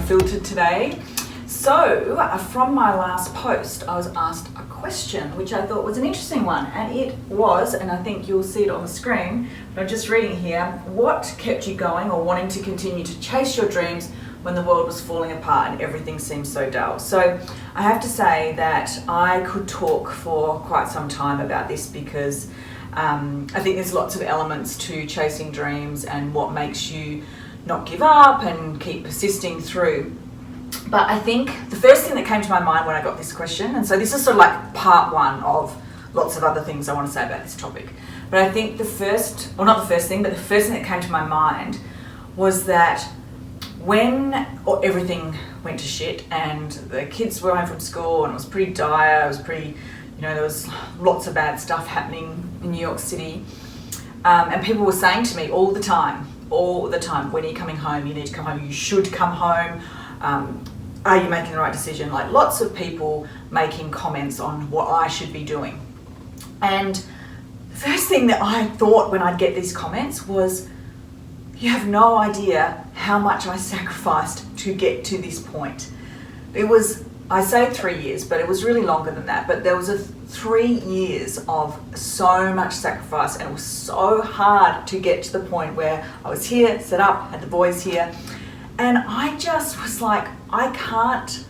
Unfiltered today. So, from my last post, I was asked a question which I thought was an interesting one, and it was, and I think you'll see it on the screen, but I'm just reading here, what kept you going or wanting to continue to chase your dreams when the world was falling apart and everything seemed so dull? So, I have to say that I could talk for quite some time about this because I think there's lots of elements to chasing dreams and what makes you not give up and keep persisting through. But I think the first thing that came to my mind when I got this question, and so this is sort of like part one of lots of other things I want to say about this topic, but I think the first thing that came to my mind was that when everything went to shit and the kids were home from school and it was pretty dire, there was lots of bad stuff happening in New York City, and people were saying to me all the time, when are you coming home? You need to come home, you should come home. Are you making the right decision? Like lots of people making comments on what I should be doing. And the first thing that I thought when I'd get these comments was, you have no idea how much I sacrificed to get to this point. It was, I say 3 years, but it was really longer than that. But there was 3 years of so much sacrifice, and it was so hard to get to the point where I was here, set up, had the boys here. And I just was like, I can't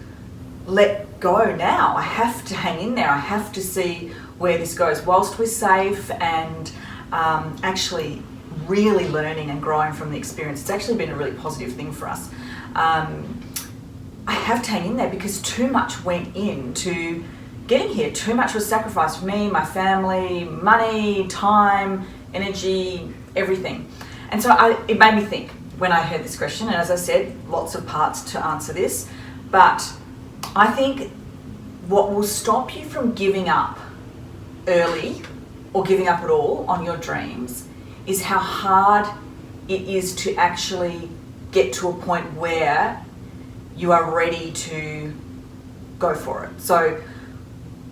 let go now. I have to hang in there. I have to see where this goes whilst we're safe and actually really learning and growing from the experience. It's actually been a really positive thing for us. I have to hang in there because too much went into getting here. Too much was sacrificed for me, my family, money, time, energy, everything. And so it made me think when I heard this question, and as I said, lots of parts to answer this, but I think what will stop you from giving up early or giving up at all on your dreams is how hard it is to actually get to a point where you are ready to go for it. So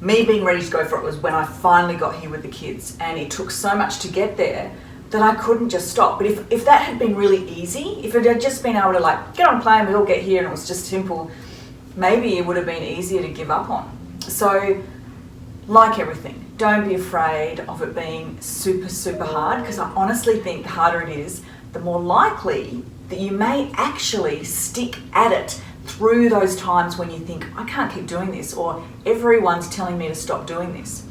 me being ready to go for it was when I finally got here with the kids, and it took so much to get there that I couldn't just stop. But if that had been really easy, if it had just been able to like get on a plane, we all get here and it was just simple, maybe it would have been easier to give up on. So like everything, don't be afraid of it being super, super hard, because I honestly think the harder it is, the more likely that you may actually stick at it through those times when you think, I can't keep doing this, or everyone's telling me to stop doing this.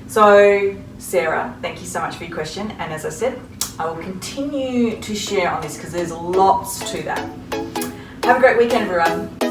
So Sarah, thank you so much for your question, and as I said, I will continue to share on this because there's lots to that. Have a great weekend, everyone.